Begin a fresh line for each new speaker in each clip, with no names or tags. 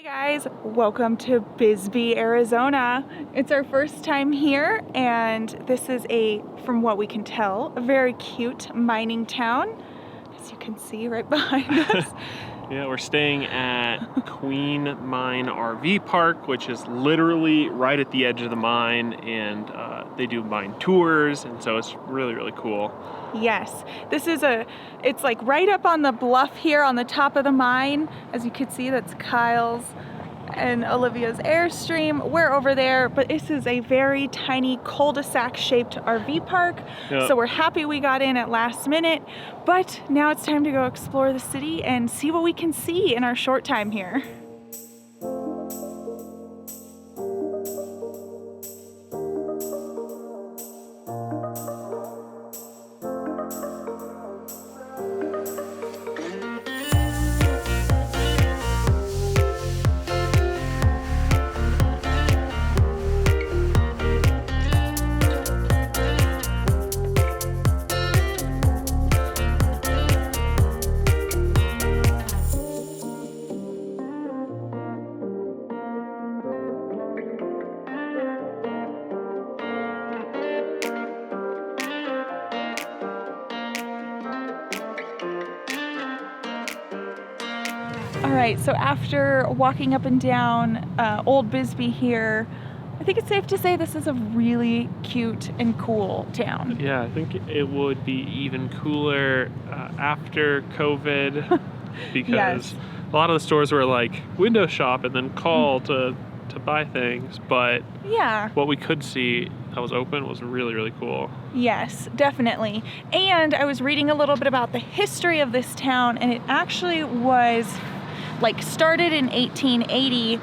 Guys, welcome to Bisbee, Arizona. It's our first time here, and this is from what we can tell, a very cute mining town, as you can see right behind us.
Yeah, we're staying at Queen Mine RV Park, which is literally right at the edge of the mine, and they do mine tours, and so it's really, really cool.
Yes, it's like right up on the bluff here on the top of the mine. As you can see, that's Kyle's and Olivia's Airstream. We're over there, but this is a very tiny cul-de-sac shaped RV park.
Yep.
So we're happy we got in at last minute, but now it's time to go explore the city and see what we can see in our short time here. All right, so after walking up and down Old Bisbee here, I think it's safe to say this is a really cute and cool town.
Yeah, I think it would be even cooler after COVID because
Yes.
a lot of the stores were like window shop and then call to buy things, but
Yeah.
what we could see that was open was really, really cool.
Yes, definitely. And I was reading a little bit about the history of this town, and it actually was started in 1880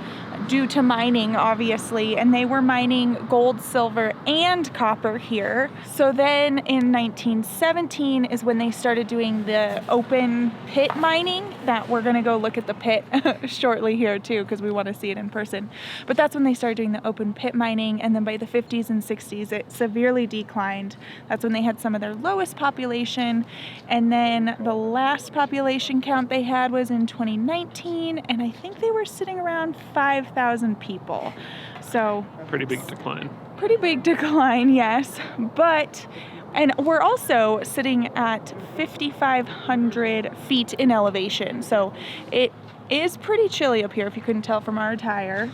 due to mining, obviously, and they were mining gold, silver, and copper here. So then in 1917 is when they started doing the open pit mining, that we're gonna go look at the pit shortly here too, because we want to see it in person. But that's when they started doing the open pit mining, and then by the 50s and 60s it severely declined. That's when they had some of their lowest population, and then the last population count they had was in 2019, and I think they were sitting around 5,000 people. So
Pretty big decline.
pretty big decline, yes. And we're also sitting at 5,500 feet in elevation. So it is pretty chilly up here, if you couldn't tell from our attire.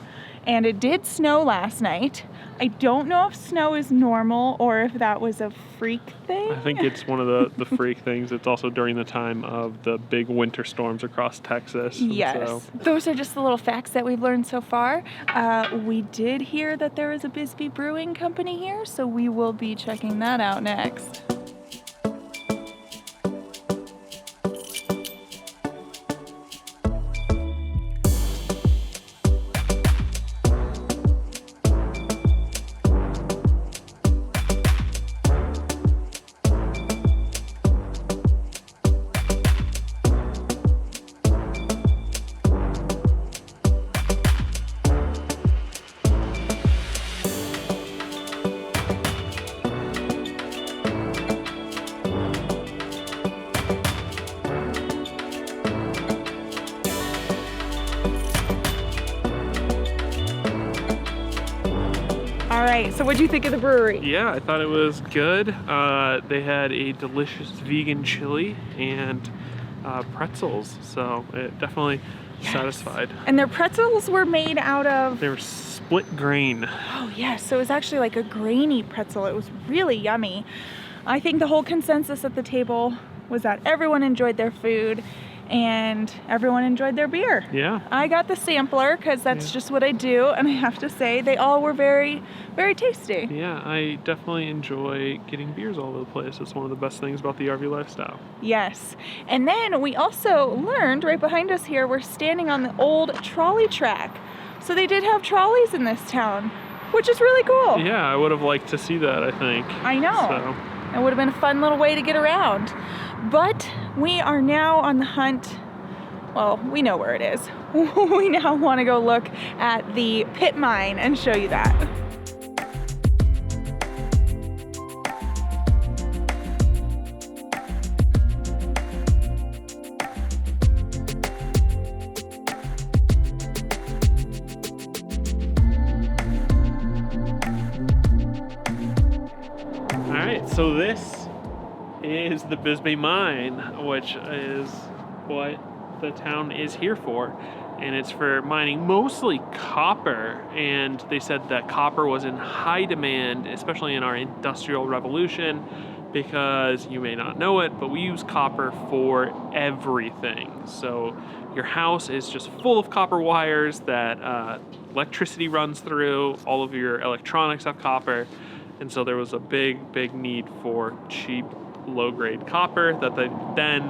And it did snow last night. I don't know if snow is normal or if that was a freak thing.
I think it's one of the freak things. It's also during the time of the big winter storms across Texas.
Yes. Those are just the little facts that we've learned so far. We did hear that there is a Bisbee Brewing Company here, so we will be checking that out next. All right, so what do you think of the brewery?
Yeah, I thought it was good. They had a delicious vegan chili and pretzels, so it definitely satisfied.
And their pretzels were made out of...
They were split grain.
Oh yes, so it was actually like a grainy pretzel. It was really yummy. I think the whole consensus at the table was that everyone enjoyed their food and everyone enjoyed their beer.
Yeah.
I got the sampler because that's just what I do, and I have to say they all were very, very tasty.
Yeah, I definitely enjoy getting beers all over the place. It's one of the best things about the RV lifestyle.
Yes. And then we also learned right behind us here, we're standing on the old trolley track. So they did have trolleys in this town, which is really cool.
Yeah, I would have liked to see that, I think.
I know.
So.
It would have been a fun little way to get around. But we are now on the hunt. Well, we know where it is. We now want to go look at the pit mine and show you that.
So this is the Bisbee mine, which is what the town is here for. And it's for mining mostly copper. And they said that copper was in high demand, especially in our industrial revolution, because you may not know it, but we use copper for everything. So your house is just full of copper wires that electricity runs through. All of your electronics have copper. And so there was a big need for cheap, low-grade copper that they then,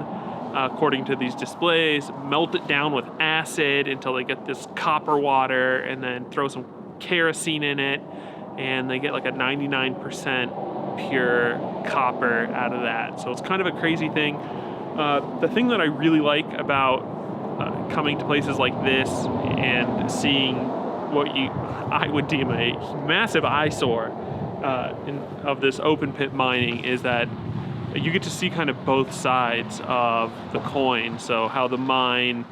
according to these displays, melt it down with acid until they get this copper water, and then throw some kerosene in it, and they get like a 99% pure copper out of that. So it's kind of a crazy thing. The thing that I really like about coming to places like this and seeing what I would deem a massive eyesore of this open pit mining is that you get to see kind of both sides of the coin. So how the mine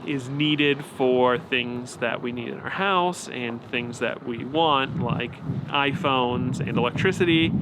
is needed for things that we need in our house and things that we want, like iPhones and electricity.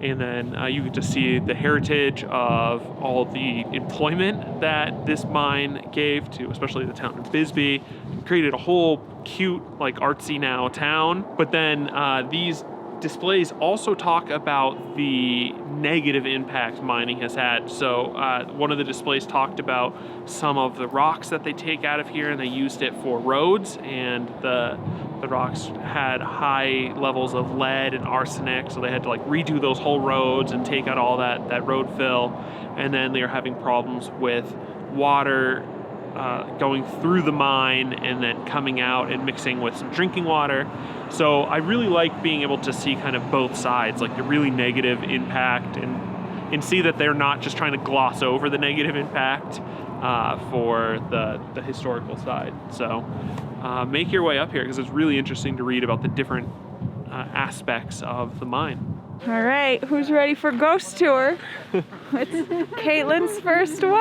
And then you get to see the heritage of all the employment that this mine gave to, especially the town of Bisbee. It created a whole cute, like artsy now town. But then these displays also talk about the negative impact mining has had. So one of the displays talked about some of the rocks that they take out of here, and they used it for roads, and the rocks had high levels of lead and arsenic, so they had to like redo those whole roads and take out all that road fill. And then they are having problems with water going through the mine and then coming out and mixing with some drinking water. So I really like being able to see kind of both sides, like the really negative impact, and see that they're not just trying to gloss over the negative impact for the historical side. So make your way up here, because it's really interesting to read about the different aspects of the mine.
All right, who's ready for ghost tour? It's Caitlin's first one.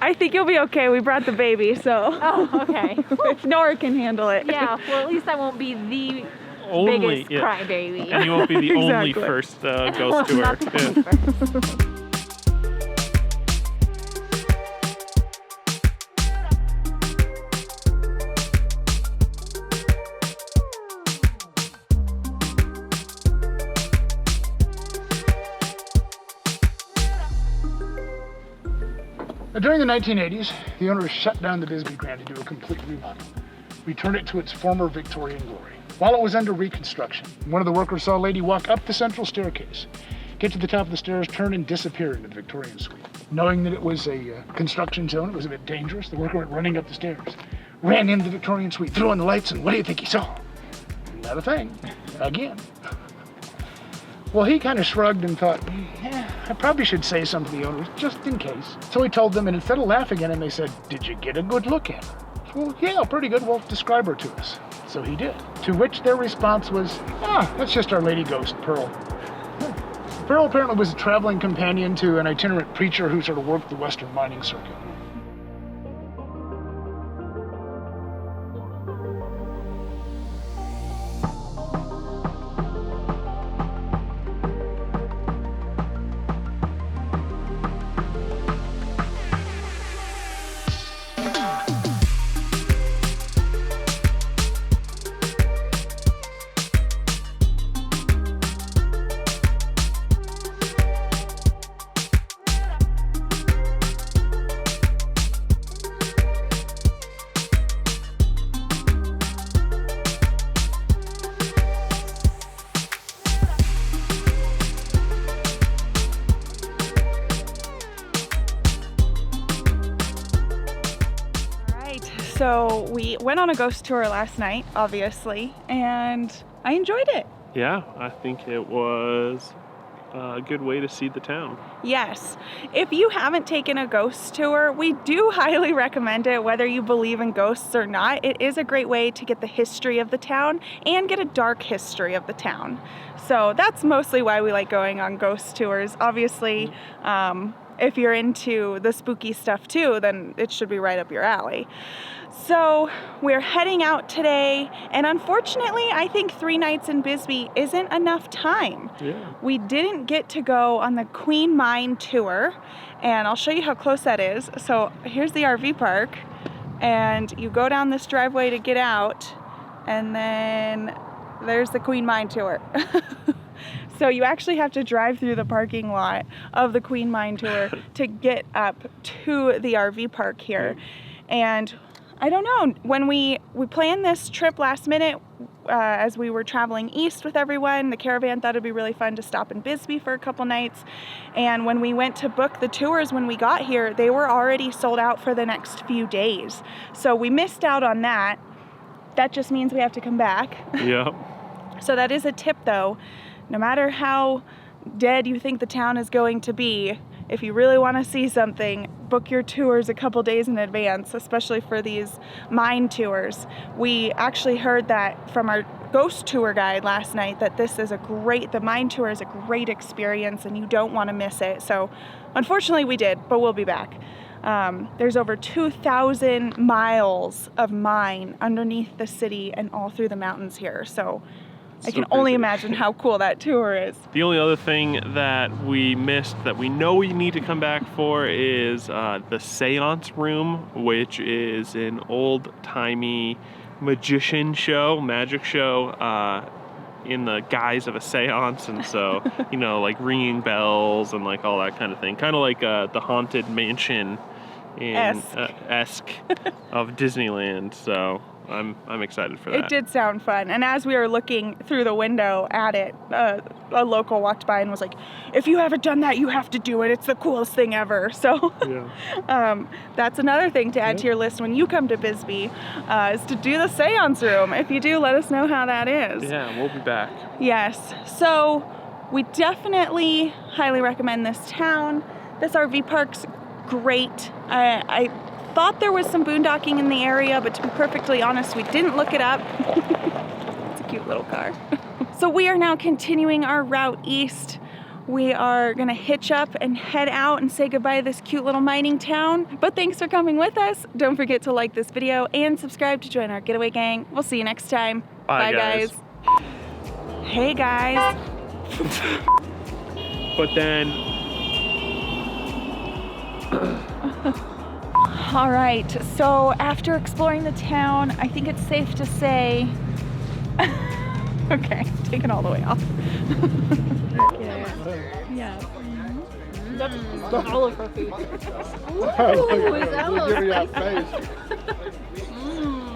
I think you'll be okay. We brought the baby, so.
Oh, okay.
If Nora can handle it.
Yeah, well, at least I won't be the biggest crybaby.
And you won't be the only
Exactly.
first ghost tour.
Not the only first.
During the 1980s, the owners shut down the Bisbee Grand to do a complete remodel, return it to its former Victorian glory. While it was under reconstruction, one of the workers saw a lady walk up the central staircase, get to the top of the stairs, turn and disappear into the Victorian suite. Knowing that it was a construction zone, it was a bit dangerous, the worker went running up the stairs, ran into the Victorian suite, threw on the lights, and what do you think he saw? Not a thing. Again. Well, he kind of shrugged and thought, I probably should say something to the owners, just in case. So he told them, and instead of laughing at him, they said, did you get a good look at her? Well, yeah, pretty good. Well, describe her to us. So he did. To which their response was, that's just our lady ghost, Pearl. Pearl apparently was a traveling companion to an itinerant preacher who sort of worked the Western mining circuit.
So we went on a ghost tour last night, obviously, and I enjoyed it.
Yeah, I think it was a good way to see the town.
Yes. If you haven't taken a ghost tour, we do highly recommend it, whether you believe in ghosts or not. It is a great way to get the history of the town and get a dark history of the town. So that's mostly why we like going on ghost tours. Obviously, if you're into the spooky stuff too, then it should be right up your alley. So we're heading out today, and unfortunately, I think 3 nights in Bisbee isn't enough time.
Yeah.
We didn't get to go on the Queen Mine tour, and I'll show you how close that is. So here's the RV park, and you go down this driveway to get out, and then there's the Queen Mine tour. So you actually have to drive through the parking lot of the Queen Mine tour to get up to the RV park here. And I don't know, when we planned this trip last minute, as we were traveling east with everyone, the caravan thought it'd be really fun to stop in Bisbee for a couple nights. And when we went to book the tours when we got here, they were already sold out for the next few days. So we missed out on that. That just means we have to come back.
Yeah.
So that is a tip though. No matter how dead you think the town is going to be, if you really want to see something, book your tours a couple days in advance, especially for these mine tours. We actually heard that from our ghost tour guide last night that the mine tour is a great experience and you don't want to miss it. So unfortunately we did, but we'll be back. There's over 2,000 miles of mine underneath the city and all through the mountains here. So I can only imagine how cool that tour is.
The only other thing that we missed that we know we need to come back for is the seance room, which is an old-timey magic show in the guise of a seance. And so, you know, like ringing bells and like all that kind of thing. Kind of like the Haunted Mansion esque of Disneyland. So I'm excited for that.
It did sound fun. And as we were looking through the window at it, a local walked by and was like, if you haven't done that, you have to do it. It's the coolest thing ever. So that's another thing to add to your list when you come to Bisbee, is to do the seance room. If you do, let us know how that is.
Yeah, we'll be back.
Yes. So we definitely highly recommend this town. This RV park's great. I thought there was some boondocking in the area, but to be perfectly honest, we didn't look it up. It's a cute little car. So we are now continuing our route east. We are gonna hitch up and head out and say goodbye to this cute little mining town. But thanks for coming with us. Don't forget to like this video and subscribe to join our Getaway gang. We'll see you next time.
Bye, guys.
Hey guys.
But then...
All right, so after exploring the town, I think it's safe to say, okay, take it all the way off.
Yeah. That's all of her food.
Look at your face.
Mm.